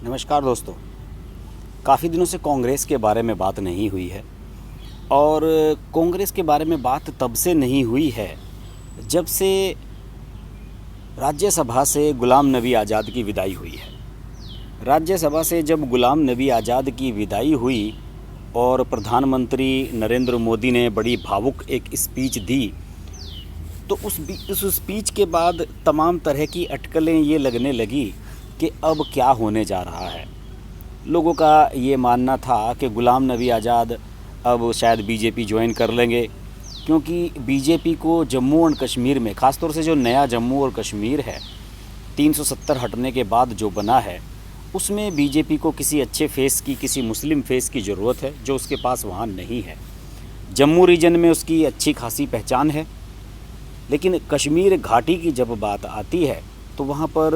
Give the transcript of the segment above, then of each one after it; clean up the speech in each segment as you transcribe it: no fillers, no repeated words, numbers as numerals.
नमस्कार दोस्तों। काफ़ी दिनों से कांग्रेस के बारे में बात नहीं हुई है और कांग्रेस के बारे में बात तब से नहीं हुई है जब से राज्यसभा से गुलाम नबी आज़ाद की विदाई हुई है। राज्यसभा से जब गुलाम नबी आज़ाद की विदाई हुई और प्रधानमंत्री नरेंद्र मोदी ने बड़ी भावुक एक स्पीच दी, तो उस स्पीच के बाद तमाम तरह की अटकलें ये लगने लगी कि अब क्या होने जा रहा है। लोगों का ये मानना था कि गुलाम नबी आज़ाद अब शायद बीजेपी ज्वाइन कर लेंगे, क्योंकि बीजेपी को जम्मू और कश्मीर में, ख़ासतौर से जो नया जम्मू और कश्मीर है 370 हटने के बाद जो बना है, उसमें बीजेपी को किसी अच्छे फेस की, किसी मुस्लिम फेस की ज़रूरत है जो उसके पास वहाँ नहीं है। जम्मू रीजन में उसकी अच्छी खासी पहचान है, लेकिन कश्मीर घाटी की जब बात आती है तो वहाँ पर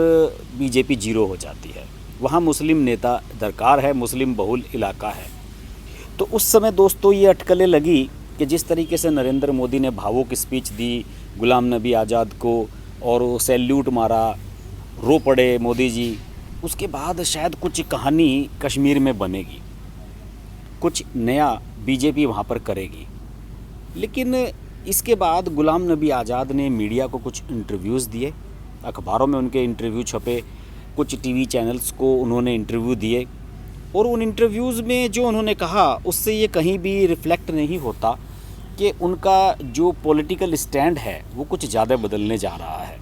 बीजेपी जीरो हो जाती है। वहाँ मुस्लिम नेता दरकार है, मुस्लिम बहुल इलाका है। तो उस समय दोस्तों ये अटकलें लगी कि जिस तरीके से नरेंद्र मोदी ने भावुक स्पीच दी गुलाम नबी आज़ाद को और वो सैल्यूट मारा, रो पड़े मोदी जी, उसके बाद शायद कुछ कहानी कश्मीर में बनेगी, कुछ नया बीजेपी वहाँ पर करेगी। लेकिन इसके बाद गुलाम नबी आज़ाद ने मीडिया को कुछ इंटरव्यूज़ दिए, अखबारों में उनके इंटरव्यू छपे, कुछ टीवी चैनल्स को उन्होंने इंटरव्यू दिए, और उन इंटरव्यूज़ में जो उन्होंने कहा उससे ये कहीं भी रिफ्लेक्ट नहीं होता कि उनका जो पॉलिटिकल स्टैंड है वो कुछ ज़्यादा बदलने जा रहा है।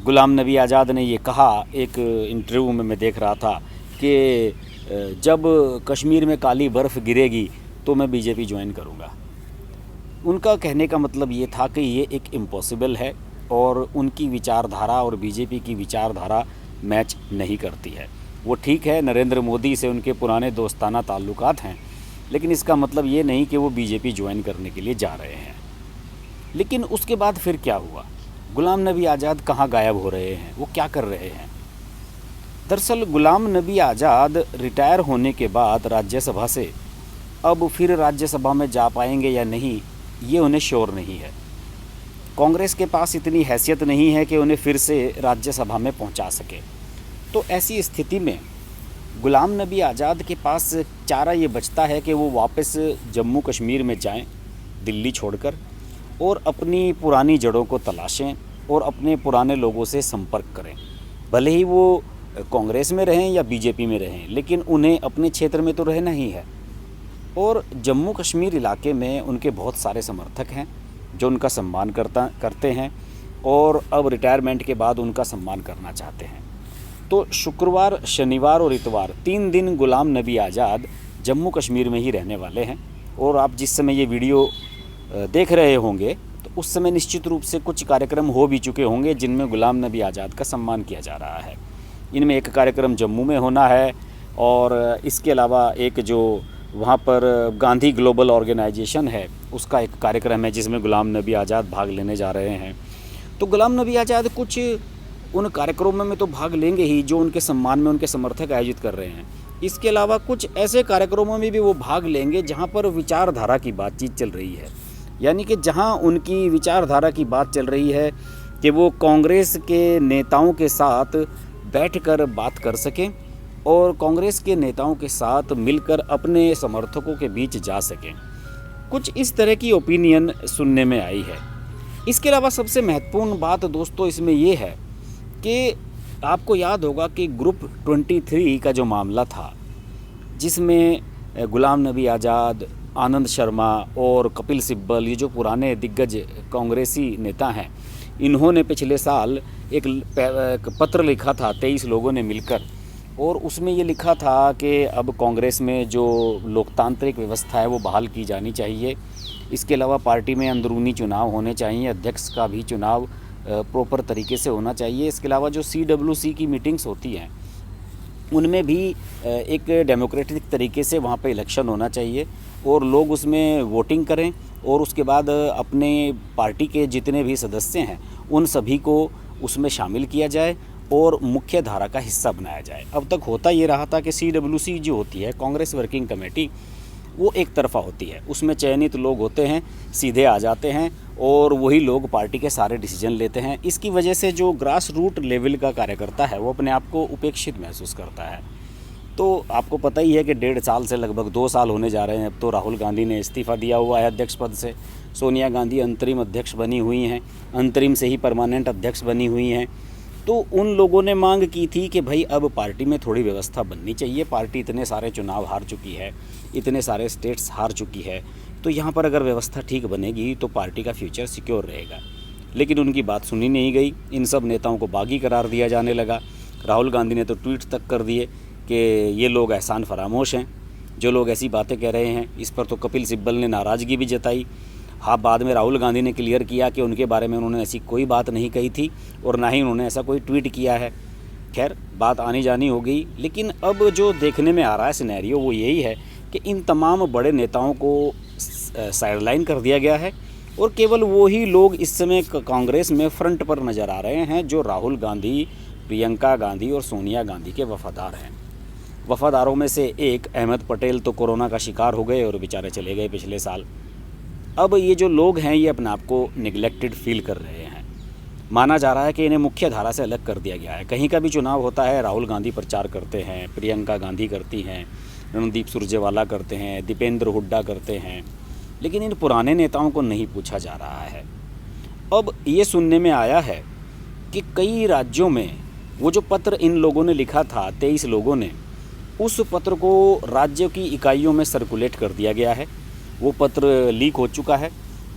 गुलाम नबी आज़ाद ने ये कहा, एक इंटरव्यू में मैं देख रहा था, कि जब कश्मीर में काली बर्फ़ गिरेगी तो मैं बीजेपी ज्वाइन करूँगा। उनका कहने का मतलब ये था कि ये एक इम्पॉसिबल है और उनकी विचारधारा और बीजेपी की विचारधारा मैच नहीं करती है। वो ठीक है, नरेंद्र मोदी से उनके पुराने दोस्ताना ताल्लुकात हैं, लेकिन इसका मतलब ये नहीं कि वो बीजेपी ज्वाइन करने के लिए जा रहे हैं। लेकिन उसके बाद फिर क्या हुआ? गुलाम नबी आज़ाद कहाँ गायब हो रहे हैं, वो क्या कर रहे हैं? दरअसल गुलाम नबी आज़ाद रिटायर होने के बाद राज्यसभा से अब फिर राज्यसभा में जा पाएंगे या नहीं, ये उन्हें श्योर नहीं है। कांग्रेस के पास इतनी हैसियत नहीं है कि उन्हें फिर से राज्यसभा में पहुंचा सके। तो ऐसी स्थिति में गुलाम नबी आज़ाद के पास चारा ये बचता है कि वो वापस जम्मू कश्मीर में जाएं, दिल्ली छोड़कर, और अपनी पुरानी जड़ों को तलाशें और अपने पुराने लोगों से संपर्क करें। भले ही वो कांग्रेस में रहें या बीजेपी में रहें, लेकिन उन्हें अपने क्षेत्र में तो रहना ही है। और जम्मू कश्मीर इलाके में उनके बहुत सारे समर्थक हैं जो उनका सम्मान करते हैं और अब रिटायरमेंट के बाद उनका सम्मान करना चाहते हैं। तो शुक्रवार, शनिवार और इतवार 3 दिन गुलाम नबी आज़ाद जम्मू कश्मीर में ही रहने वाले हैं। और आप जिस समय ये वीडियो देख रहे होंगे तो उस समय निश्चित रूप से कुछ कार्यक्रम हो भी चुके होंगे जिनमें गुलाम नबी आज़ाद का सम्मान किया जा रहा है। इनमें एक कार्यक्रम जम्मू में होना है और इसके अलावा एक जो वहाँ पर गांधी ग्लोबल ऑर्गेनाइजेशन है उसका एक कार्यक्रम है जिसमें गुलाम नबी आज़ाद भाग लेने जा रहे हैं। तो गुलाम नबी आज़ाद कुछ उन कार्यक्रमों में तो भाग लेंगे ही जो उनके सम्मान में उनके समर्थक आयोजित कर रहे हैं। इसके अलावा कुछ ऐसे कार्यक्रमों में भी वो भाग लेंगे जहाँ पर विचारधारा की बातचीत चल रही है, यानी कि जहाँ उनकी विचारधारा की बात चल रही है कि वो कांग्रेस के नेताओं के साथ बैठकर बात कर सकें और कांग्रेस के नेताओं के साथ मिलकर अपने समर्थकों के बीच जा सकें। कुछ इस तरह की ओपिनियन सुनने में आई है। इसके अलावा सबसे महत्वपूर्ण बात दोस्तों इसमें ये है कि आपको याद होगा कि ग्रुप 23 का जो मामला था, जिसमें गुलाम नबी आज़ाद, आनंद शर्मा और कपिल सिब्बल, ये जो पुराने दिग्गज कांग्रेसी नेता हैं, इन्होंने पिछले साल एक पत्र लिखा था 23 लोगों ने मिलकर, और उसमें ये लिखा था कि अब कांग्रेस में जो लोकतांत्रिक व्यवस्था है वो बहाल की जानी चाहिए। इसके अलावा पार्टी में अंदरूनी चुनाव होने चाहिए, अध्यक्ष का भी चुनाव प्रॉपर तरीके से होना चाहिए। इसके अलावा जो CWC की मीटिंग्स होती हैं उनमें भी एक डेमोक्रेटिक तरीके से वहाँ पे इलेक्शन होना चाहिए और लोग उसमें वोटिंग करें और उसके बाद अपने पार्टी के जितने भी सदस्य हैं उन सभी को उसमें शामिल किया जाए और मुख्य धारा का हिस्सा बनाया जाए। अब तक होता ये रहा था कि CWC जो होती है, कांग्रेस वर्किंग कमेटी, वो एक तरफ़ा होती है। उसमें चयनित लोग होते हैं, सीधे आ जाते हैं और वही लोग पार्टी के सारे डिसीजन लेते हैं। इसकी वजह से जो ग्रास रूट लेवल का कार्यकर्ता है वो अपने आप को उपेक्षित महसूस करता है। तो आपको पता ही है कि 1.5 साल से लगभग 2 साल होने जा रहे हैं। अब तो राहुल गांधी ने इस्तीफ़ा दिया हुआ है अध्यक्ष पद से, सोनिया गांधी अंतरिम अध्यक्ष बनी हुई हैं, अंतरिम से ही परमानेंट अध्यक्ष बनी हुई हैं। तो उन लोगों ने मांग की थी कि भाई अब पार्टी में थोड़ी व्यवस्था बननी चाहिए। पार्टी इतने सारे चुनाव हार चुकी है, इतने सारे स्टेट्स हार चुकी है, तो यहाँ पर अगर व्यवस्था ठीक बनेगी तो पार्टी का फ्यूचर सिक्योर रहेगा। लेकिन उनकी बात सुनी नहीं गई। इन सब नेताओं को बागी करार दिया जाने लगा। राहुल गांधी ने तो ट्वीट तक कर दिए कि ये लोग एहसान फरामोश हैं, जो लोग ऐसी बातें कह रहे हैं। इस पर तो कपिल सिब्बल ने नाराज़गी भी जताई। हाँ, बाद में राहुल गांधी ने क्लियर किया कि उनके बारे में उन्होंने ऐसी कोई बात नहीं कही थी और ना ही उन्होंने ऐसा कोई ट्वीट किया है। खैर, बात आनी जानी हो गई। लेकिन अब जो देखने में आ रहा है सिनेरियो वो यही है कि इन तमाम बड़े नेताओं को साइडलाइन कर दिया गया है और केवल वो ही लोग इस समय कांग्रेस में फ्रंट पर नज़र आ रहे हैं जो राहुल गांधी, प्रियंका गांधी और सोनिया गांधी के वफादार हैं। वफादारों में से एक अहमद पटेल तो कोरोना का शिकार हो गए और बेचारे चले गए पिछले साल। अब ये जो लोग हैं ये अपने आप को निगलेक्टेड फील कर रहे हैं। माना जा रहा है कि इन्हें मुख्य धारा से अलग कर दिया गया है। कहीं का भी चुनाव होता है, राहुल गांधी प्रचार करते हैं, प्रियंका गांधी करती हैं, रणदीप सुरजेवाला करते हैं, दीपेंद्र हुड्डा करते हैं, लेकिन इन पुराने नेताओं को नहीं पूछा जा रहा है। अब ये सुनने में आया है कि कई राज्यों में वो जो पत्र इन लोगों ने लिखा था, 23 लोगों ने, उस पत्र को राज्यों की इकाइयों में सर्कुलेट कर दिया गया है। वो पत्र लीक हो चुका है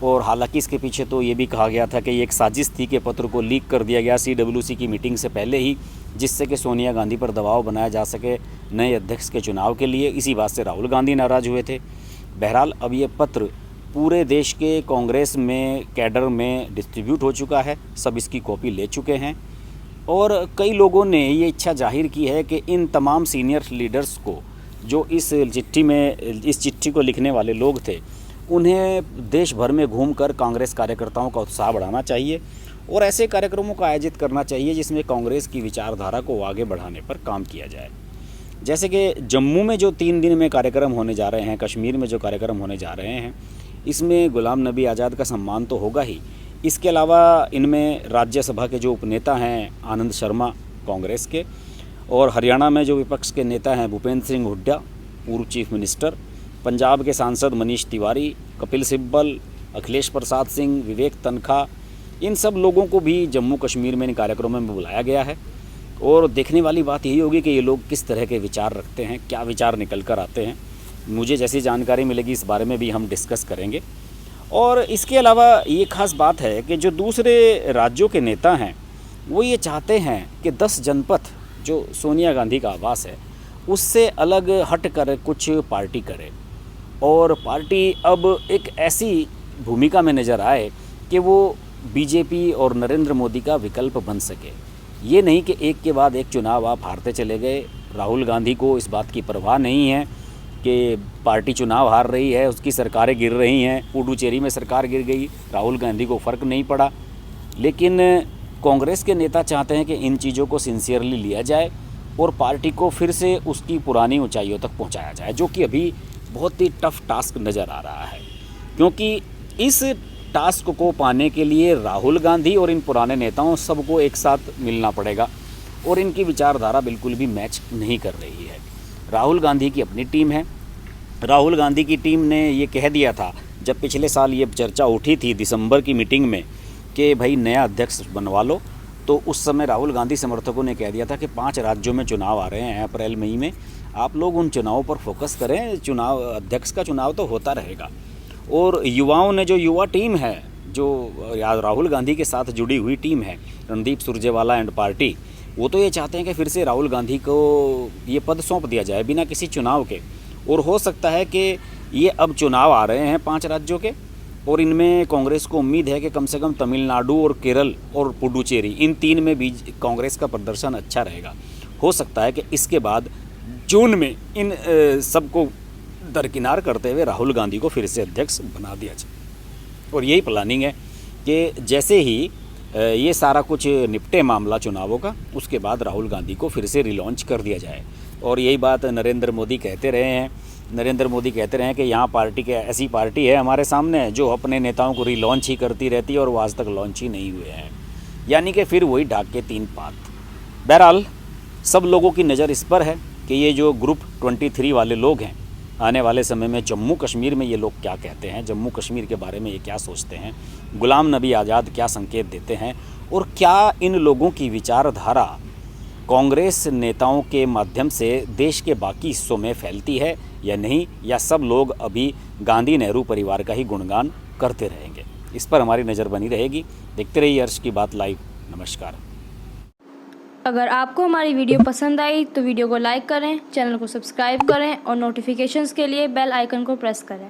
और हालांकि इसके पीछे तो ये भी कहा गया था कि ये एक साजिश थी कि पत्र को लीक कर दिया गया CWC की मीटिंग से पहले ही, जिससे कि सोनिया गांधी पर दबाव बनाया जा सके नए अध्यक्ष के चुनाव के लिए। इसी बात से राहुल गांधी नाराज़ हुए थे। बहरहाल अब ये पत्र पूरे देश के कांग्रेस में कैडर में डिस्ट्रीब्यूट हो चुका है। सब इसकी कॉपी ले चुके हैं और कई लोगों ने ये इच्छा जाहिर की है कि इन तमाम सीनियर लीडर्स को, जो इस चिट्ठी को लिखने वाले लोग थे, उन्हें देश भर में घूमकर कांग्रेस कार्यकर्ताओं का उत्साह बढ़ाना चाहिए और ऐसे कार्यक्रमों का आयोजित करना चाहिए जिसमें कांग्रेस की विचारधारा को आगे बढ़ाने पर काम किया जाए। जैसे कि जम्मू में जो 3 दिन में कार्यक्रम होने जा रहे हैं, कश्मीर में जो कार्यक्रम होने जा रहे हैं, इसमें गुलाम नबी आज़ाद का सम्मान तो होगा ही। इसके अलावा इनमें राज्यसभा के जो उपनेता हैं आनंद शर्मा कांग्रेस के, और हरियाणा में जो विपक्ष के नेता हैं भूपेंद्र सिंह हुड्डा पूर्व चीफ मिनिस्टर, पंजाब के सांसद मनीष तिवारी, कपिल सिब्बल, अखिलेश प्रसाद सिंह, विवेक तनखा, इन सब लोगों को भी जम्मू कश्मीर में इन कार्यक्रमों में बुलाया गया है। और देखने वाली बात यही होगी कि ये लोग किस तरह के विचार रखते हैं, क्या विचार निकल कर आते हैं। मुझे जैसी जानकारी मिलेगी इस बारे में भी हम डिस्कस करेंगे। और इसके अलावा ये खास बात है कि जो दूसरे राज्यों के नेता हैं वो ये चाहते हैं कि 10 जनपद जो सोनिया गांधी का आवास है उससे अलग हट कर कुछ पार्टी करे और पार्टी अब एक ऐसी भूमिका में नज़र आए कि वो बीजेपी और नरेंद्र मोदी का विकल्प बन सके। ये नहीं कि एक के बाद एक चुनाव आप हारते चले गए। राहुल गांधी को इस बात की परवाह नहीं है कि पार्टी चुनाव हार रही है, उसकी सरकारें गिर रही हैं। पुडुचेरी में सरकार गिर गई, राहुल गांधी को फ़र्क नहीं पड़ा। लेकिन कांग्रेस के नेता चाहते हैं कि इन चीज़ों को सिंसियरली लिया जाए और पार्टी को फिर से उसकी पुरानी ऊंचाइयों तक पहुंचाया जाए, जो कि अभी बहुत ही टफ टास्क नज़र आ रहा है। क्योंकि इस टास्क को पाने के लिए राहुल गांधी और इन पुराने नेताओं सबको एक साथ मिलना पड़ेगा और इनकी विचारधारा बिल्कुल भी मैच नहीं कर रही है। राहुल गांधी की अपनी टीम है। राहुल गांधी की टीम ने ये कह दिया था जब पिछले साल ये चर्चा उठी थी दिसंबर की मीटिंग में कि भाई नया अध्यक्ष बनवा लो, तो उस समय राहुल गांधी समर्थकों ने कह दिया था कि 5 राज्यों में चुनाव आ रहे हैं अप्रैल मई में, आप लोग उन चुनावों पर फोकस करें, चुनाव अध्यक्ष का चुनाव तो होता रहेगा। और युवाओं ने, जो युवा टीम है, जो राहुल गांधी के साथ जुड़ी हुई टीम है, रणदीप सुरजेवाला एंड पार्टी, वो तो ये चाहते हैं कि फिर से राहुल गांधी को ये पद सौंप दिया जाए बिना किसी चुनाव के। और हो सकता है कि ये अब चुनाव आ रहे हैं 5 राज्यों के और इनमें कांग्रेस को उम्मीद है कि कम से कम तमिलनाडु और केरल और पुडुचेरी, इन 3 में भी कांग्रेस का प्रदर्शन अच्छा रहेगा। हो सकता है कि इसके बाद जून में इन सबको दरकिनार करते हुए राहुल गांधी को फिर से अध्यक्ष बना दिया जाए। और यही प्लानिंग है कि जैसे ही ये सारा कुछ निपटे मामला चुनावों का, उसके बाद राहुल गांधी को फिर से रिलॉन्च कर दिया जाए। और यही बात नरेंद्र मोदी कहते रहे हैं नरेंद्र मोदी कहते रहे कि यहाँ पार्टी के ऐसी पार्टी है हमारे सामने जो अपने नेताओं को रीलॉन्च ही करती रहती है और वो आज तक लॉन्च ही नहीं हुए हैं, यानी कि फिर वही ढाक के तीन पात। बहरहाल सब लोगों की नज़र इस पर है कि ये जो ग्रुप 23 वाले लोग हैं, आने वाले समय में जम्मू कश्मीर में ये लोग क्या कहते हैं, जम्मू कश्मीर के बारे में ये क्या सोचते हैं, गुलाम नबी आज़ाद क्या संकेत देते हैं, और क्या इन लोगों की विचारधारा कांग्रेस नेताओं के माध्यम से देश के बाकी हिस्सों में फैलती है या नहीं, या सब लोग अभी गांधी नेहरू परिवार का ही गुणगान करते रहेंगे। इस पर हमारी नज़र बनी रहेगी। देखते रहिए अर्श की बात लाइव। नमस्कार। अगर आपको हमारी वीडियो पसंद आई तो वीडियो को लाइक करें, चैनल को सब्सक्राइब करें और नोटिफिकेशंस के लिए बेल आइकन को प्रेस करें।